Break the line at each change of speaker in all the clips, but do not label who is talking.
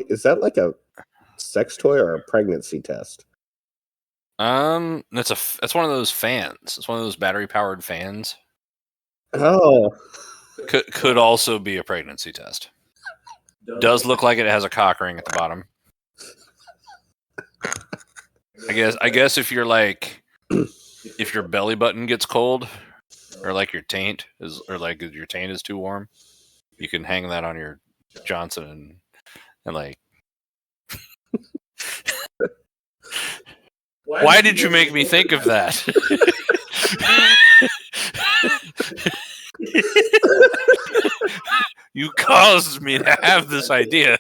Is that like a sex toy or a pregnancy test?
That's one of those fans. It's one of those battery-powered fans.
Oh.
Could also be a pregnancy test. Does look like it has a cock ring at the bottom. I guess if you're like, if your belly button gets cold, or like your taint is too warm, you can hang that on your Johnson and like. Why did you make me think of that? You caused me to have this idea.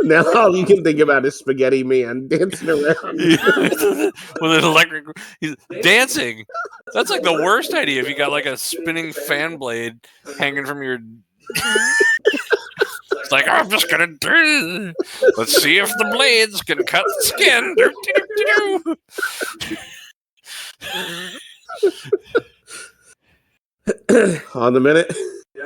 Now all you can think about is Spaghetti Man dancing around
with an electric. He's dancing. That's like the worst idea if you got like a spinning fan blade hanging from your. It's like, I'm just gonna do. Let's see if the blades can cut the skin.
On the minute.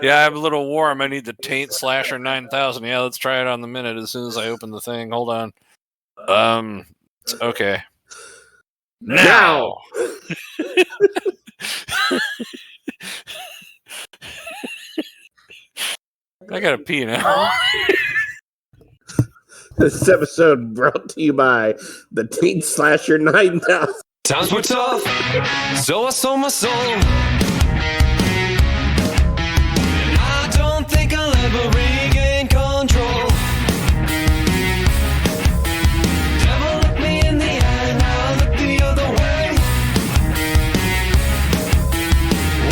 Yeah, I'm a little warm. I need the Taint Slasher 9000. Yeah, let's try it on the minute as soon as I open the thing. Hold on. Okay. Now. I gotta pee now.
This episode brought to you by the Taint Slasher 9000.
Times were tough, so I sold my soul. And I don't think I'll ever regain control. Devil looked me in the eye, now I look the other way.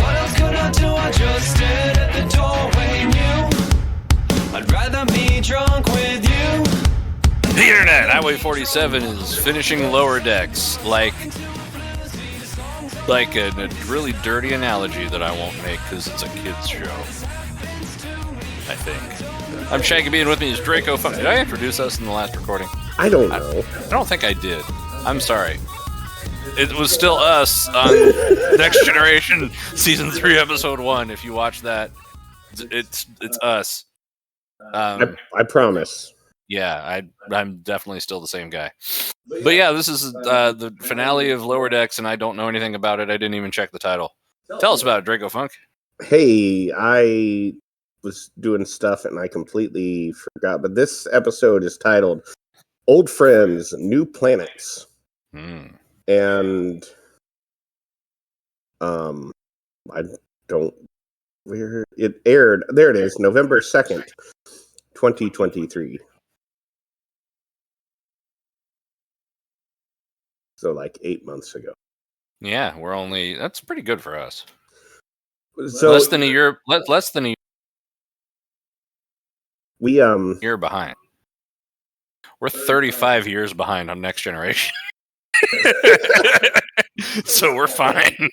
What else could I do? I just stared at the doorway, knew I'd rather be drunk with you.
The internet, Highway 47 is finishing Lower Decks like a really dirty analogy that I won't make because it's a kid's show. I think. I'm Shaggy B, and with me is Dracofunk. Did I introduce us in the last recording?
I don't know.
I don't think I did. I'm sorry. It was still us on Next Generation Season 3, Episode 1. If you watch that, it's us.
I promise.
Yeah, I'm definitely still the same guy. But yeah, this is the finale of Lower Decks, and I don't know anything about it. I didn't even check the title. Tell us about it, Dracofunk.
Hey, I was doing stuff and I completely forgot, but this episode is titled Old Friends, New Planets. And I don't where it aired. There it is, November 2nd, 2023. So like 8 months ago.
Yeah, that's pretty good for us.
So
less than a year. Less than a year behind. We're 35 years behind on Next Generation. So we're fine.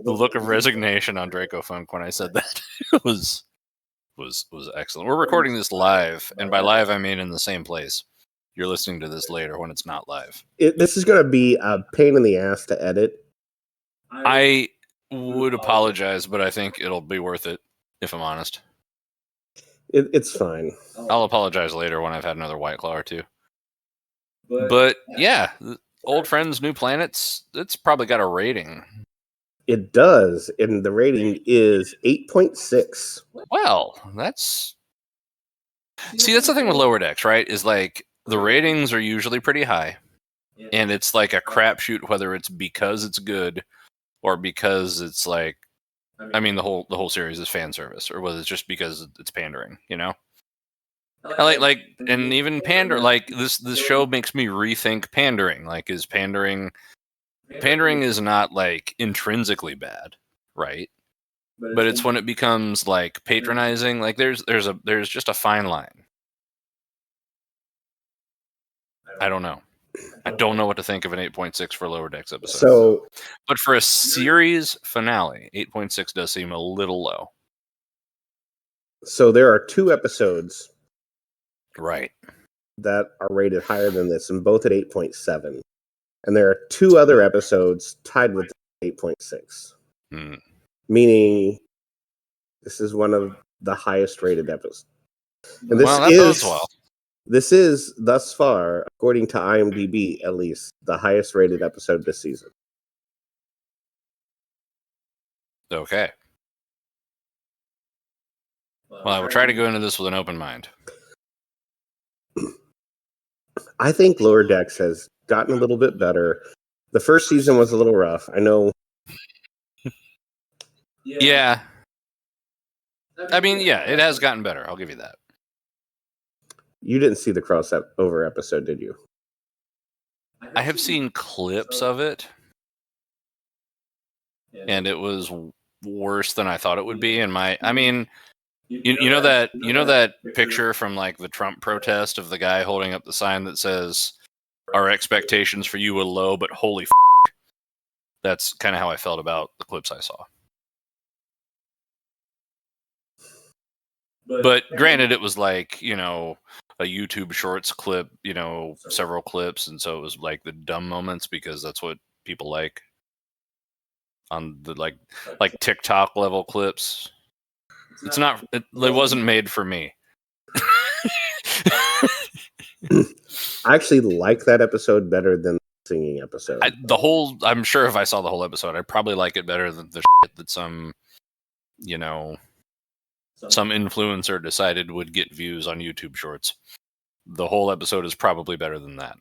The look of resignation on Dracofunk when I said that was excellent. We're recording this live, and by live I mean in the same place. You're listening to this later when it's not live.
This is going to be a pain in the ass to edit.
I would apologize, but I think it'll be worth it, if I'm honest.
It's fine.
I'll apologize later when I've had another White Claw or two. But yeah, Old Friends, New Planets, it's probably got a rating.
It does, and the rating is 8.6.
Well, that's the thing with Lower Decks, right? Is like the ratings are usually pretty high, and it's like a crapshoot whether it's because it's good or because it's like, I mean, the whole series is fan service, or whether it's just because it's pandering, you know. And even pander, like this show makes me rethink pandering. Like, is pandering is not like intrinsically bad, right? But it's when it becomes like patronizing. Like there's just a fine line. I don't know. I don't know what to think of an 8.6 for Lower Decks episode. But for a series finale, 8.6 does seem a little low.
So there are 2 episodes.
Right.
that are rated higher than this, and both at 8.7. And there are 2 other episodes tied with 8.6. Meaning this is one of the highest rated episodes. And this is thus far, according to IMDb at least, the highest rated episode this season.
Okay. Well, I will try to go into this with an open mind.
I think Lower Decks has gotten a little bit better. The first season was a little rough. I know.
Yeah. I mean, yeah, it has gotten better. I'll give you that.
You didn't see the crossover episode, did you?
I have seen clips of it, and it was worse than I thought it would be. And you know that picture from like the Trump protest of the guy holding up the sign that says, "Our expectations for you were low, but holy f***." That's kind of how I felt about the clips I saw. But granted, it was like, you know, a YouTube Shorts clip, you know, several clips, and so it was like the dumb moments because that's what people like on the like TikTok level clips. It's not. It wasn't made for me.
I actually like that episode better than the singing episode.
I'm sure if I saw the whole episode, I'd probably like it better than the shit that some influencer decided would get views on YouTube Shorts. The whole episode is probably better than that.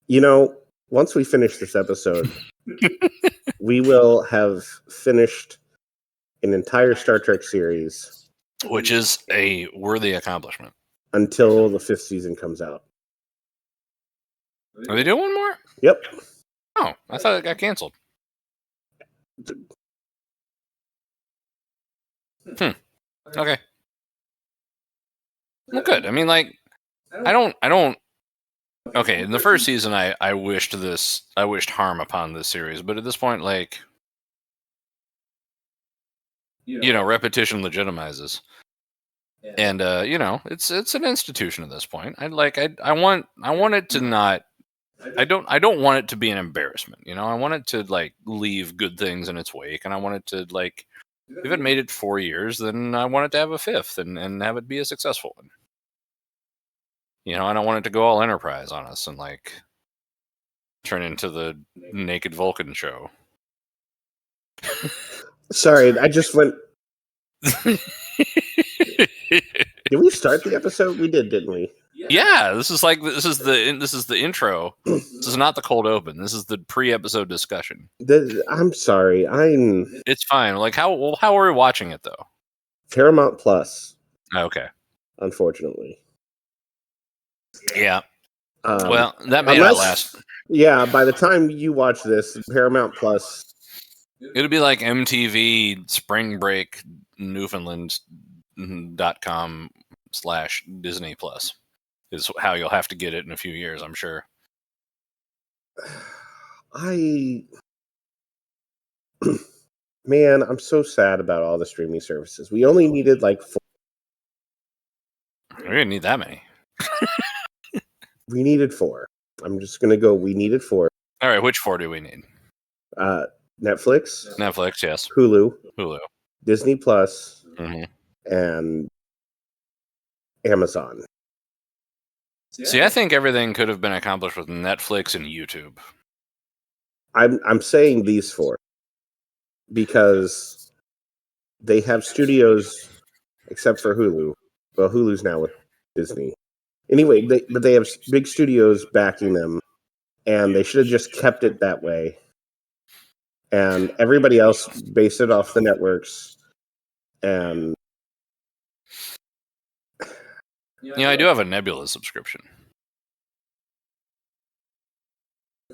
You know, once we finish this episode, we will have finished an entire Star Trek series.
Which is a worthy accomplishment.
Until the 5th season comes out.
Are they doing one more?
Yep.
Oh, I thought it got canceled. Okay. Well, good. I mean, like, I don't. Okay, in the first season, I wished harm upon this series, but at this point, like, you know, repetition legitimizes, and you know, it's an institution at this point. I want it to not. I don't want it to be an embarrassment. You know, I want it to like leave good things in its wake, and I want it to like. If it made it 4 years, then I want it to have a 5th and have it be a successful one. You know, I don't want it to go all Enterprise on us and like turn into the Naked Vulcan show.
Sorry, I just went. Did we start the episode? We did, didn't we?
Yeah, this is the intro. This is not the cold open. This is the pre-episode discussion.
I'm sorry.
It's fine. Like how are we watching it though?
Paramount Plus.
Okay.
Unfortunately.
Yeah. Well, that may not last.
Yeah, by the time you watch this, Paramount Plus.
It'll be like MTV Spring Break Newfoundland.com/Disney Plus. Is how you'll have to get it in a few years, I'm sure.
Man, I'm so sad about all the streaming services. We only needed like 4.
We didn't need that many.
We needed 4. I'm just gonna go. We needed 4.
All right, which 4 do we need?
Netflix,
yes.
Hulu, Disney Plus, and Amazon.
See, I think everything could have been accomplished with Netflix and YouTube.
I'm saying these 4 because they have studios, except for Hulu. Well, Hulu's now with Disney. Anyway, but they have big studios backing them, and they should have just kept it that way. And everybody else based it off the networks. And
yeah, I do have a Nebula subscription,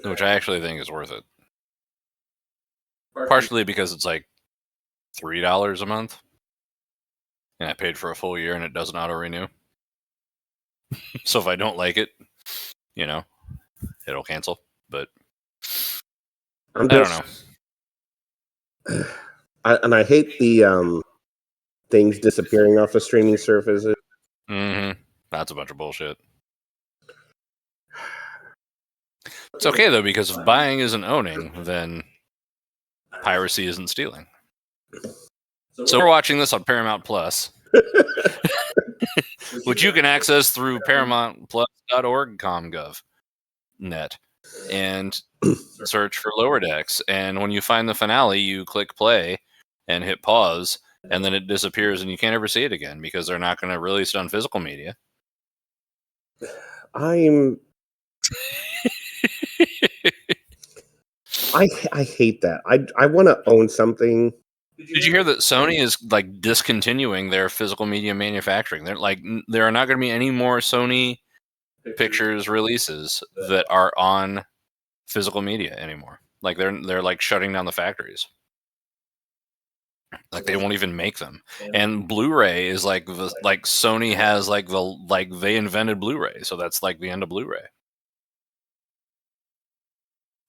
which I actually think is worth it. Partially because it's like $3 a month, and I paid for a full year, and it doesn't auto-renew. So if I don't like it, you know, it'll cancel. But I don't know.
I hate the things disappearing off of streaming services.
Mm-hmm. That's a bunch of bullshit. It's okay, though, because if buying isn't owning, then piracy isn't stealing. So we're watching this on Paramount Plus, which you can access through ParamountPlus.org.com.gov net, and search for Lower Decks. And when you find the finale, you click play and hit pause, and then it disappears, and you can't ever see it again because they're not going to release it on physical media.
I hate that. I want to own something.
Did you hear that Sony is like discontinuing their physical media manufacturing? They're like, there are not going to be any more Sony Pictures releases that are on physical media anymore. Like they're like shutting down the factories. Like they won't even make them. And Blu-ray is like Sony has they invented Blu-ray, so that's like the end of Blu-ray.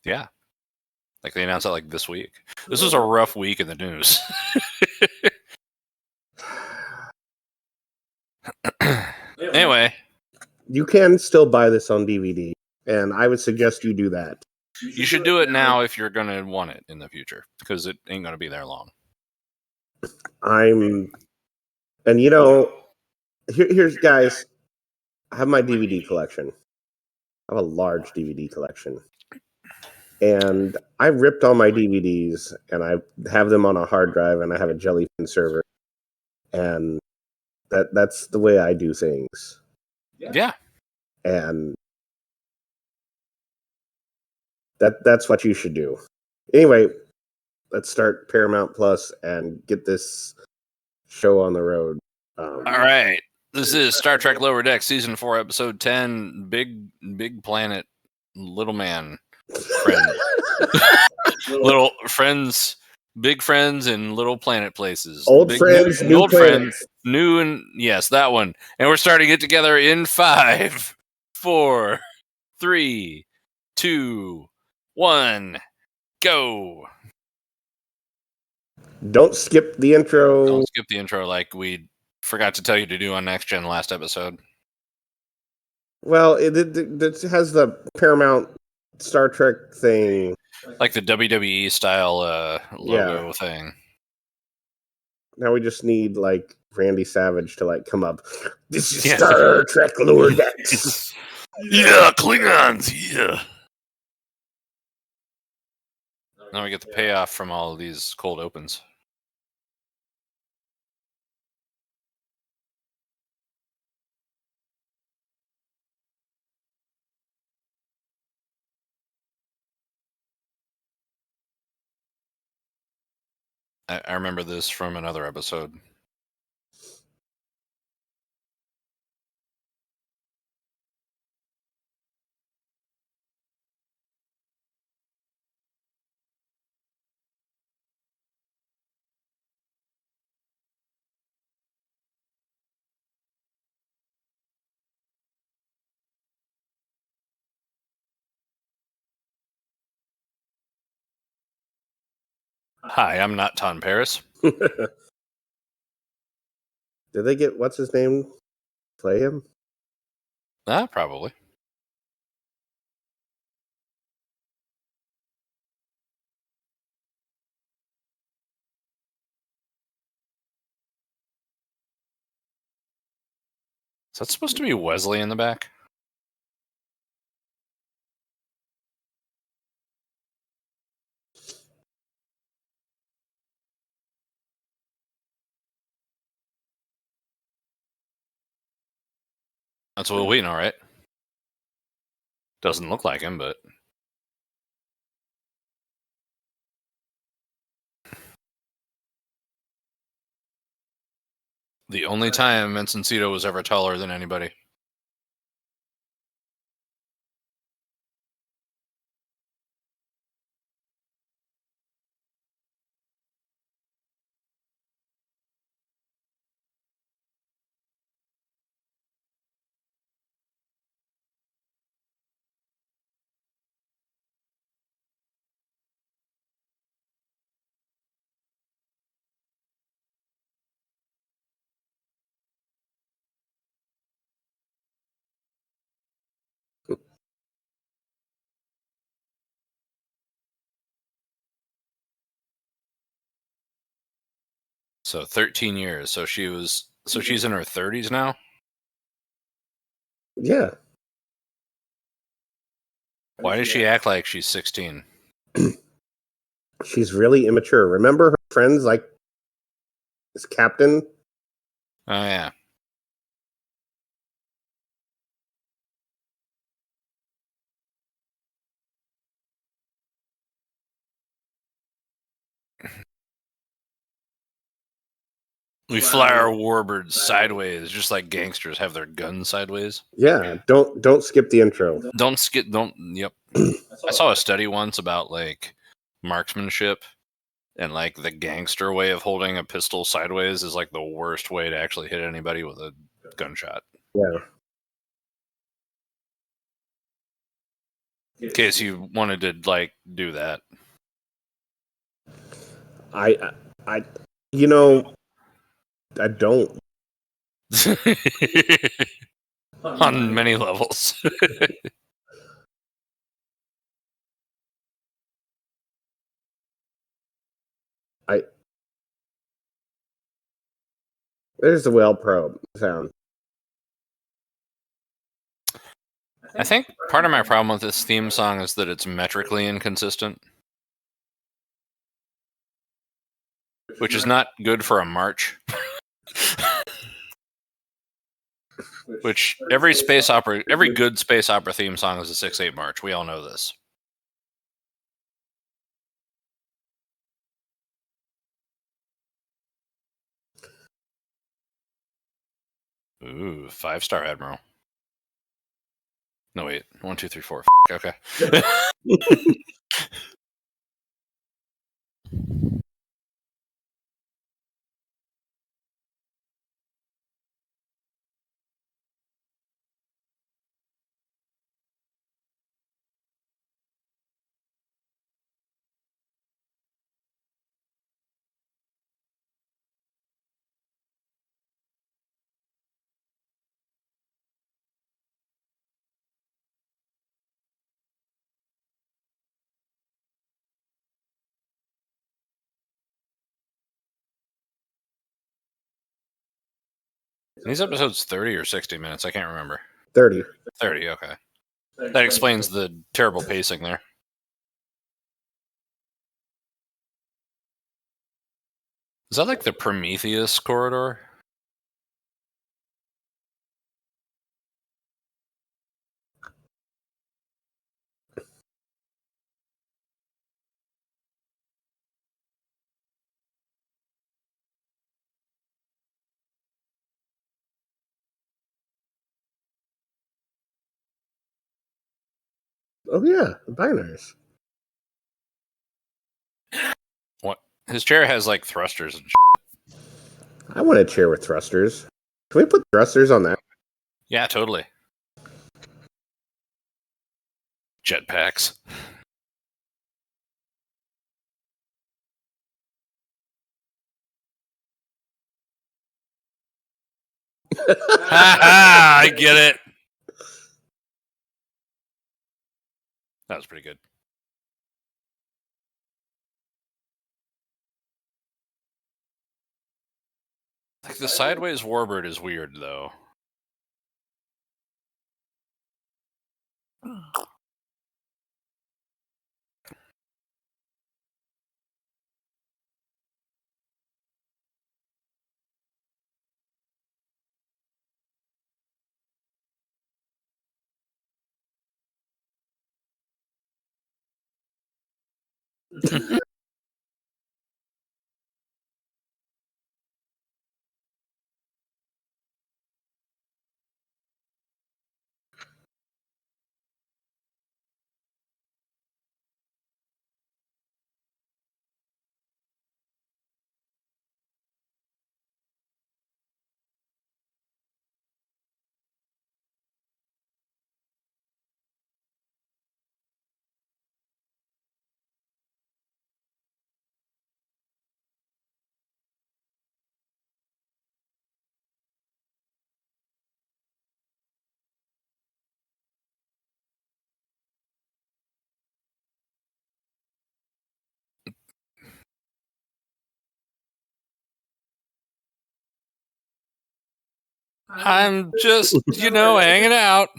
Yeah. Like they announced that like this week. This was a rough week in the news. Anyway,
you can still buy this on DVD, and I would suggest you do that.
You should do it now if you're going to want it in the future, because it ain't going to be there long.
Here's guys, I have my DVD collection. I have a large DVD collection. And I ripped all my DVDs, and I have them on a hard drive, and I have a Jellyfin server. And that's the way I do things.
Yeah.
And that's what you should do. Anyway, let's start Paramount Plus and get this show on the road.
All right. This is Star Trek Lower Decks, Season 4, Episode 10, Big Planet, Little Man, Friend. Little friends, big friends, and little planet places.
Old friends, new planets.
New and yes, that one. And we're starting it together in 5, 4, 3, 2, 1, go.
Don't skip the intro.
Don't skip the intro like we forgot to tell you to do on Next Gen last episode.
Well, it has the Paramount Star Trek thing.
Like the WWE style logo thing.
Now we just need like Randy Savage to like come up. This is Star Trek Lower Decks.
Yeah, Klingons, yeah. Now we get the payoff from all of these cold opens. I remember this from another episode. Hi, I'm not Ton Paris.
Did they get what's his name? Play him?
Probably. Is that supposed to be Wesley in the back? That's Will Wheaton, all right. Doesn't look like him, but... The only time Mensancito was ever taller than anybody. So 13 years. So she's in her 30s now?
Yeah.
Why does she act like she's 16?
She's really immature. Remember her friends like this captain?
Oh, yeah. We fly our warbirds sideways, just like gangsters have their guns sideways.
Yeah, don't skip the intro.
Yep. I saw a study once about like marksmanship, and like the gangster way of holding a pistol sideways is like the worst way to actually hit anybody with a gunshot.
Yeah.
In case you wanted to like do that.
I you know, I don't.
On many levels.
There's the well probe sound.
I think part of my problem with this theme song is that it's metrically inconsistent, which is not good for a march. Which every good space opera theme song is a 6/8 march. We all know this. Ooh, 5-star Admiral. No, wait. 1, 2, 3, 4. Okay. These episodes 30 or 60 minutes. I can't remember.
30.
30, okay. That explains the terrible pacing there. Is that like the Prometheus corridor?
Oh yeah, the binaries.
What? His chair has like thrusters and
I want a chair with thrusters. Can we put thrusters on that?
Yeah, totally. Jetpacks. I get it. That was pretty good. Like the sideways warbird is weird though. I'm just, hanging out.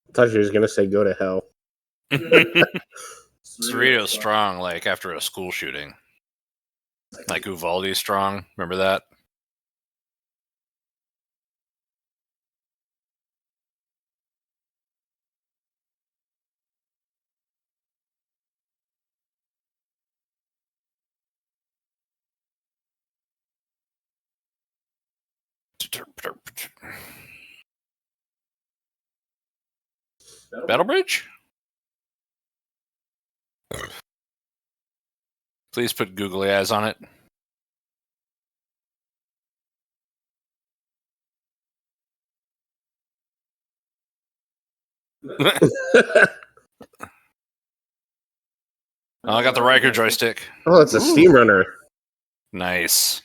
I thought you was gonna say go to hell.
Cerrito's strong, like after a school shooting. Like Uvalde's strong. Remember that? Battle Bridge? Please put googly eyes on it. Oh, I got the Riker joystick.
Oh, it's a steam runner.
Nice.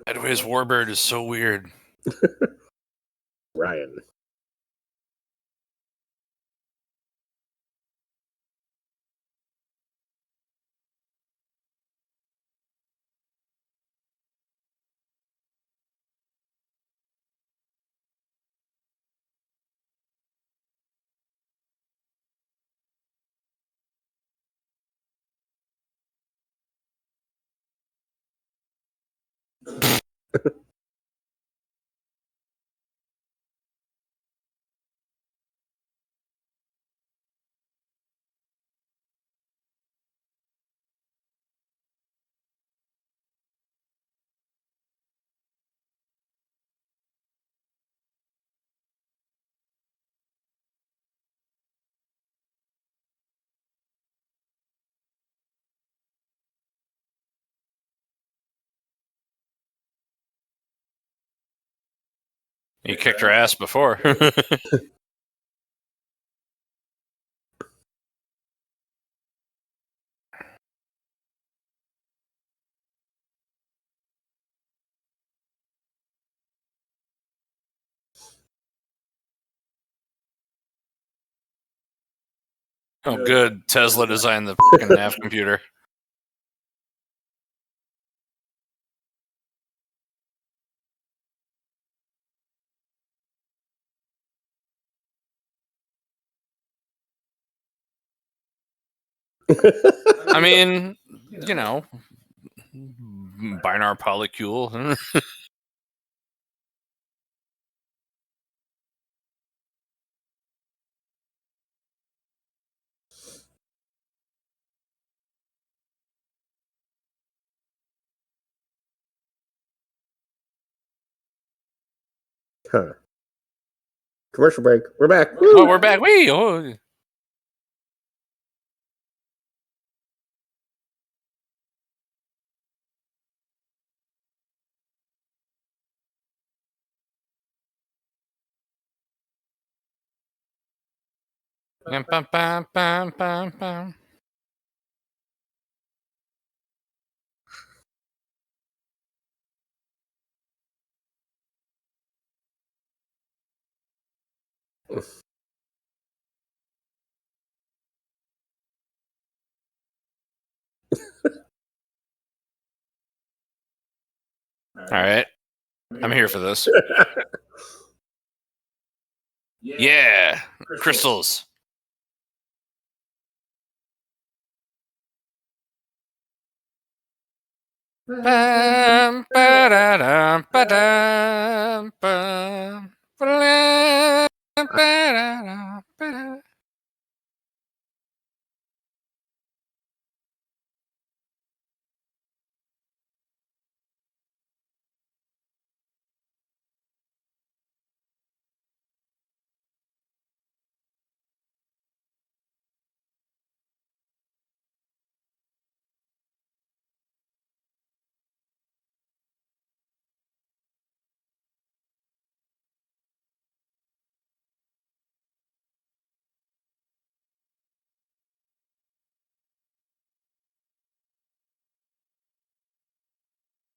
Sideways Warbird is so weird.
Ryan.
You kicked her ass before. Oh, good. Tesla designed the fucking nav computer. I mean, binar polycule.
Huh. Commercial break. We're back.
Woo! Oh, we're back. Wee! Oh. Bam, bam, bam, bam, bam, bam. All right. I'm here for this. Yeah. Crystals. Bam, ba-da-dum, ba-dum, bam.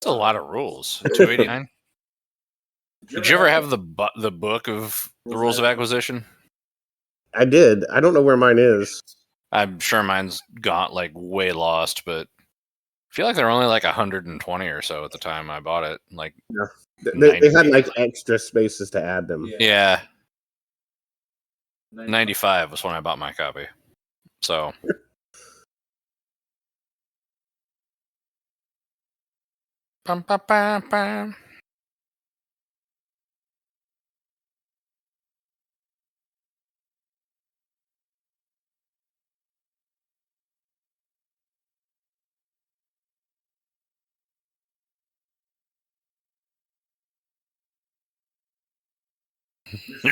That's a lot of rules. 289. Did you ever have the book of the rules of acquisition?
I did. I don't know where mine is.
I'm sure mine's got like way lost, but I feel like there were only like 120 or so at the time I bought it. Like,
Yeah. They had like extra spaces to add them.
yeah, 95 was when I bought my copy. So. Bum, bum, bum, bum.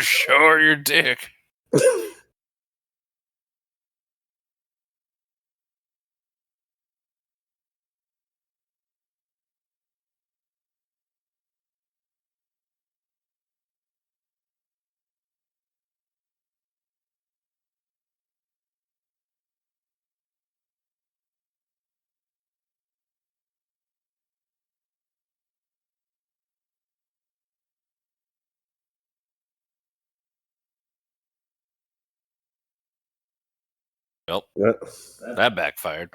Show your dick. Well, that backfired.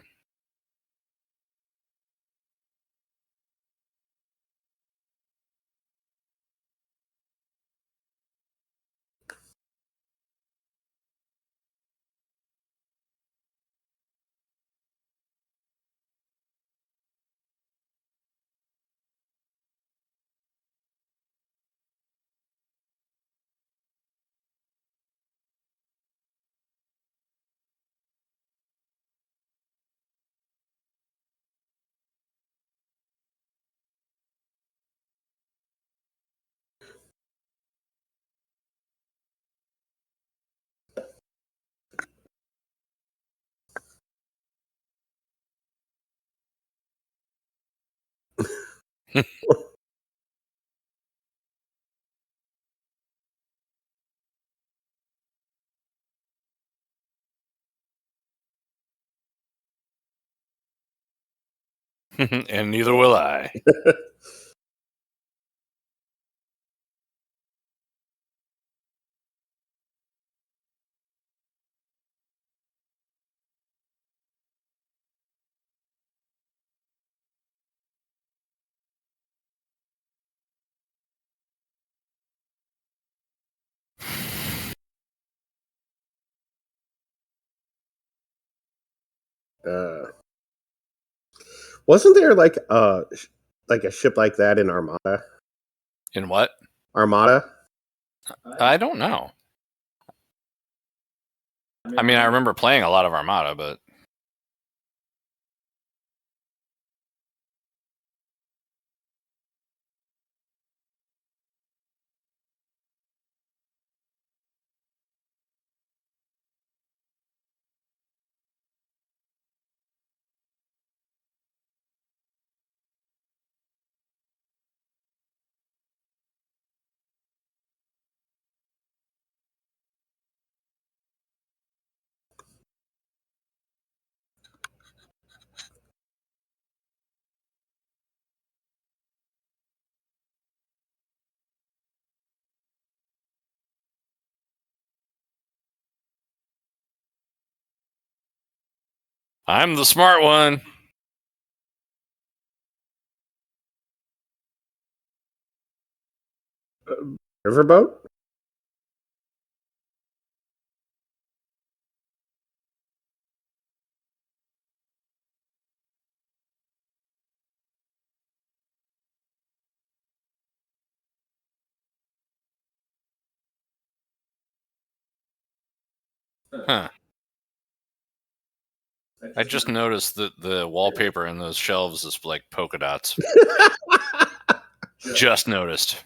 And neither will I.
Wasn't there like a ship like that in Armada?
In what?
Armada?
I don't know. I mean, I remember playing a lot of Armada, but I'm the smart one.
Riverboat?
Huh. I just noticed that the wallpaper in those shelves is like polka dots. Just noticed.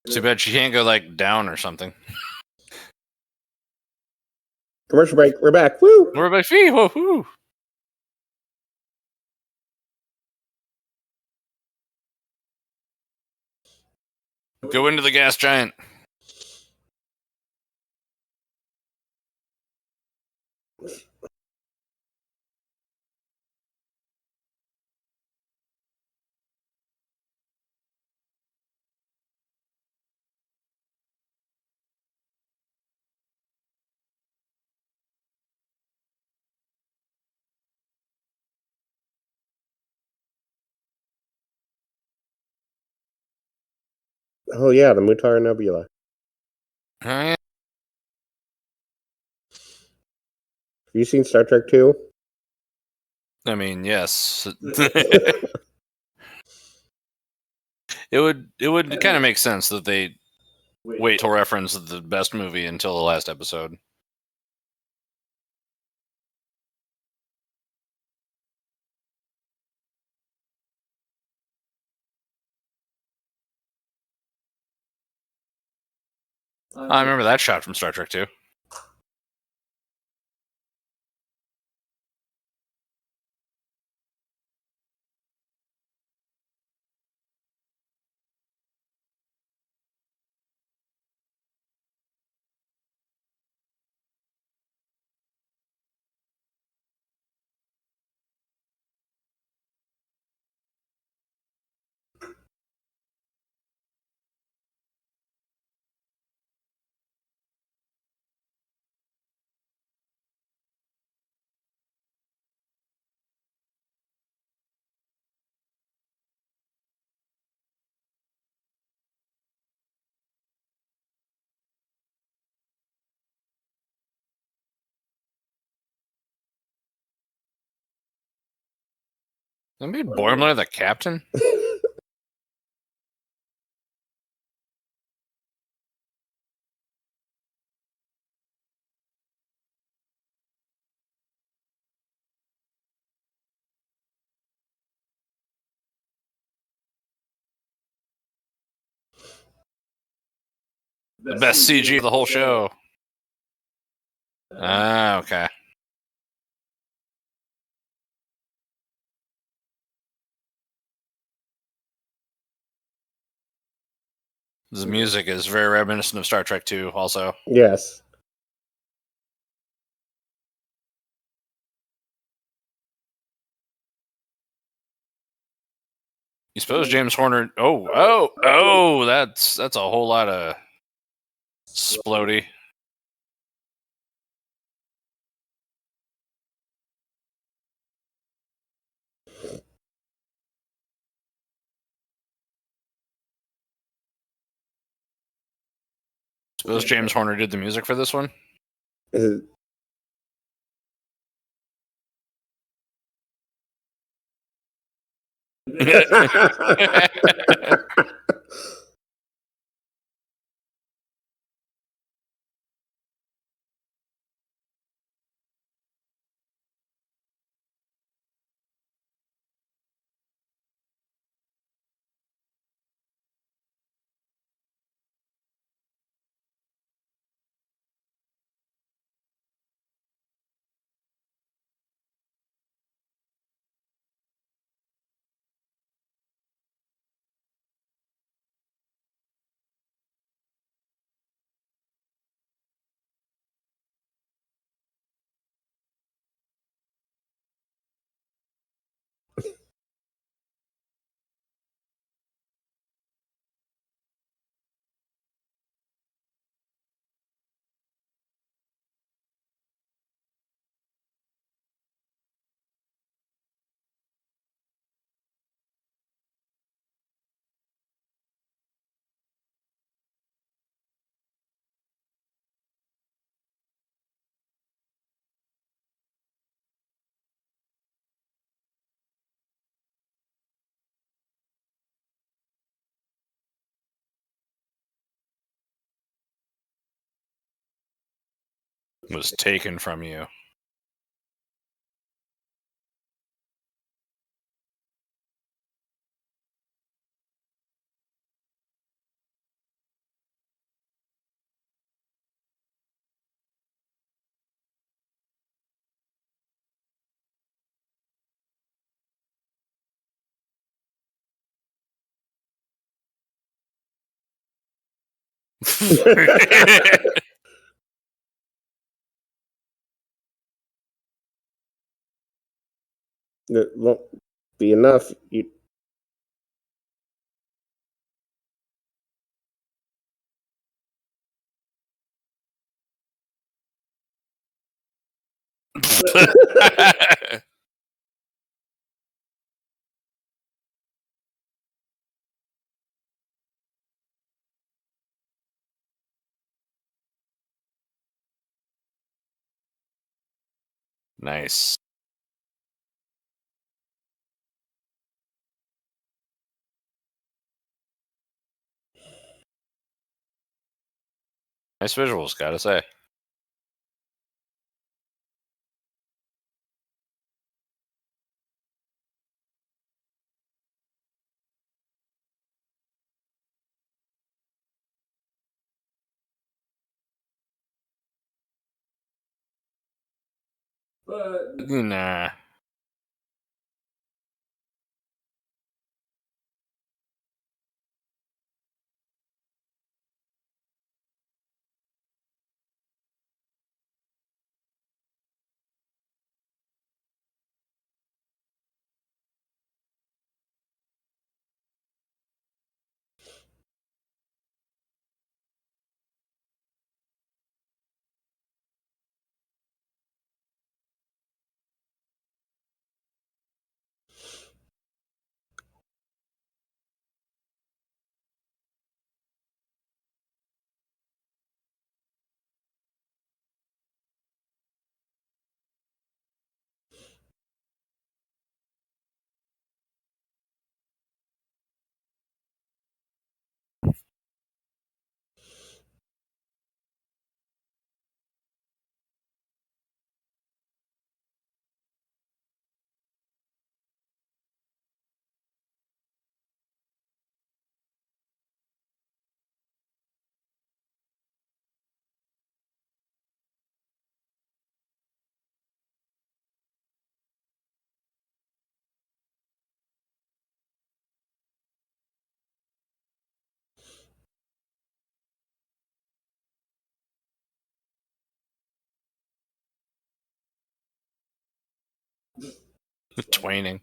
Too bad she can't go like down or something.
Commercial break. We're back. Woo!
We're by fee. Woohoo! Go into the gas giant.
Oh yeah, the Mutar Nebula.
Oh, yeah.
Have you seen Star Trek 2?
I mean, yes. It would kind of make sense that they wait to reference the best movie until the last episode. I remember that shot from Star Trek 2. That made Boimler the captain? The best CG of the whole show. Ah, okay. The music is very reminiscent of Star Trek 2 also.
Yes.
You suppose James Horner... Oh, that's a whole lot of splody. Suppose James Horner did the music for this one?
Is it-
was taken from you.
It won't be enough.
Nice. Nice visuals, gotta say. Nah. Twaining.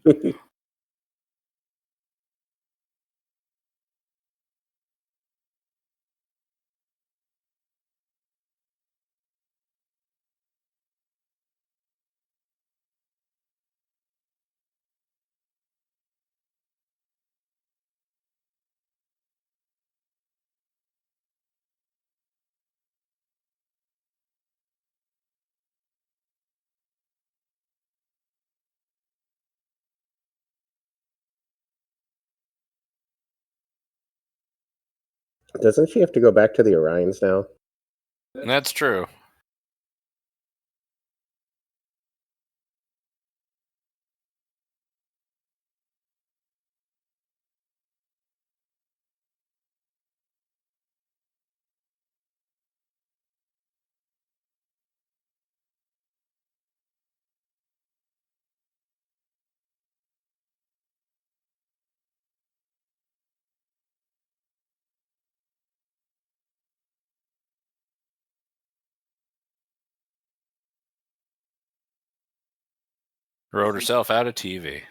Doesn't she have to go back to the Orions now?
That's true. Wrote herself out of TV.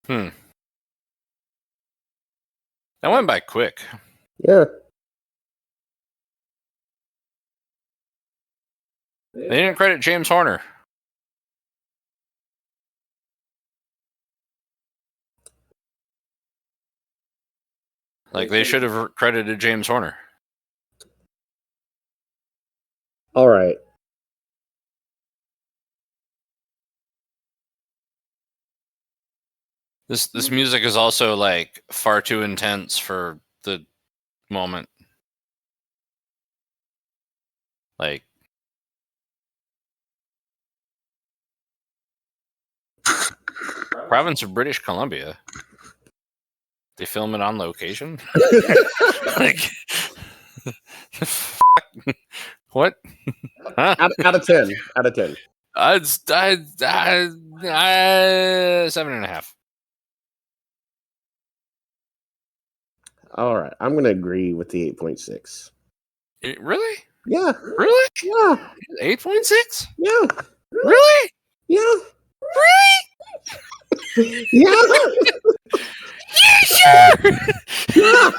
That went by quick.
Yeah.
They didn't credit James Horner. Like, they should have credited James Horner.
All right.
This music is also, like, far too intense for the moment. Like, province of British Columbia. They film it on location? Like, what? Huh?
Out of 10. Out of 10.
It's 7.5.
All right. I'm going to agree with the 8.6.
Really?
Yeah.
Really?
Yeah.
8.6?
Yeah.
Really?
Yeah.
Really?
Yeah.
Sure.
Yeah.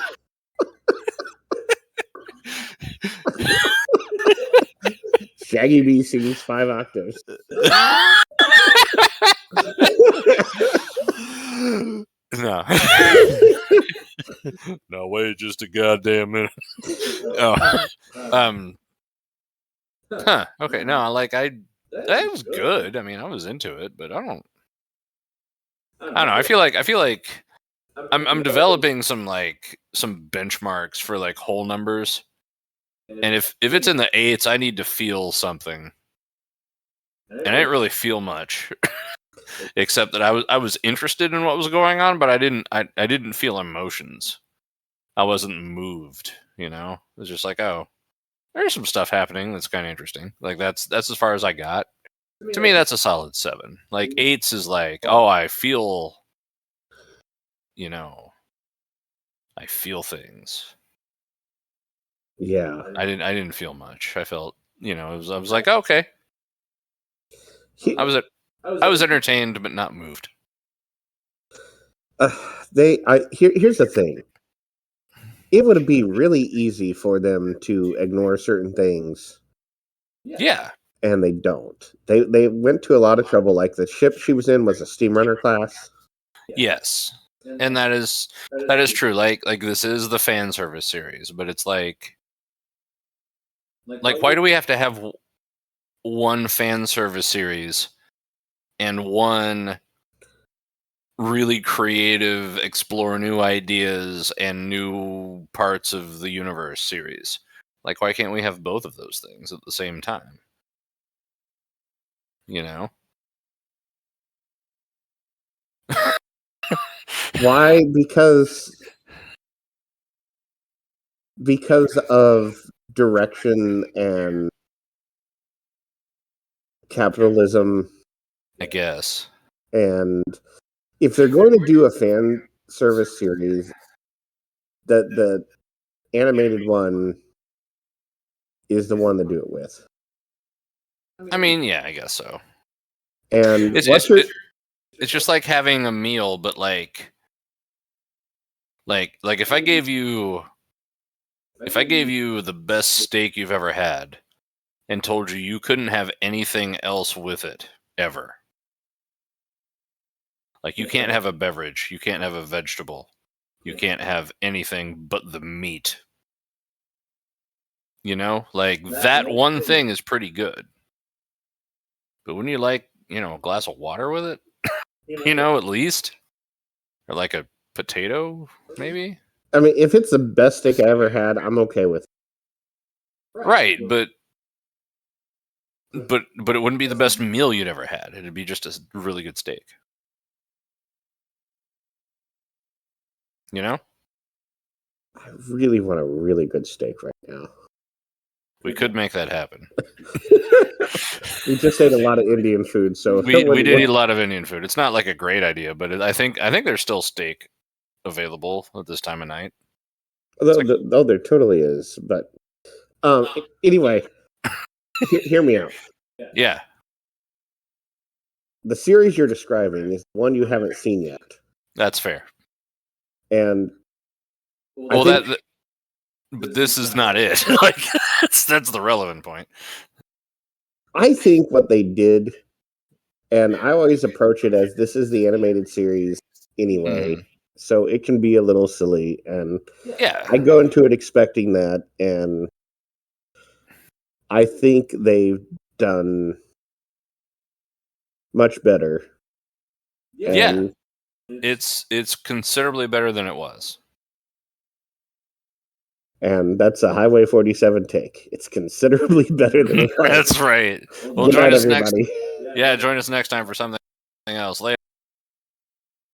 Shaggy B sings 5 octaves.
No. No, wait just a goddamn minute. Oh. Okay, no, like, that was good. I mean, I was into it, but I don't know. I feel like I'm developing some benchmarks for, like, whole numbers. And if it's in the 8s, I need to feel something. And I didn't really feel much. Except that I was interested in what was going on, but I didn't feel emotions. I wasn't moved, you know? It was just like, oh, there's some stuff happening that's kind of interesting. Like, that's as far as I got. To me, that's a solid 7. Like, 8s is like, oh, I feel, you know, I feel things.
Yeah.
I didn't feel much. I felt, I was like, oh, okay. I was entertained, but not moved.
Here's the thing. It would be really easy for them to ignore certain things.
Yeah.
And they don't. They went to a lot of trouble. Like, the ship she was in was a steamrunner class.
Yes. And that is true. Like this is the fan service series, but it's like why do we have to have one fan service series and one really creative, explore new ideas and new parts of the universe series? Like, why can't we have both of those things at the same time? You know?
Why? Because of direction and capitalism,
I guess.
And if they're going to do a fan service series, the animated one is the one to do it with.
I mean, yeah, I guess so.
And
it's just like having a meal, but like if I gave you the best steak you've ever had and told you couldn't have anything else with it ever. Like, you can't have a beverage, you can't have a vegetable, you can't have anything but the meat. You know? Like, that one thing is pretty good. But wouldn't you like, a glass of water with it? At least? Or like a potato, maybe?
I mean, if it's the best steak I ever had, I'm okay with it.
Right, but it wouldn't be the best meal you'd ever had. It'd be just a really good steak. You know?
I really want a really good steak right now.
We could make that happen.
We just ate a lot of Indian food, so
we did eat a lot of Indian food. It's not like a great idea, but I think there's still steak available at this time of night.
There totally is. But anyway, hear me out.
Yeah.
The series you're describing is one you haven't seen yet.
That's fair.
And
but this is not it. Like that's the relevant point.
I think what they did, and I always approach it as this is the animated series anyway, so it can be a little silly. And I go into it expecting that, and I think they've done much better.
Yeah, it's considerably better than it was.
And that's a Highway 47 take. It's considerably better than it was.
That's right. Well, join us next. Yeah, join us next time for something else. Later.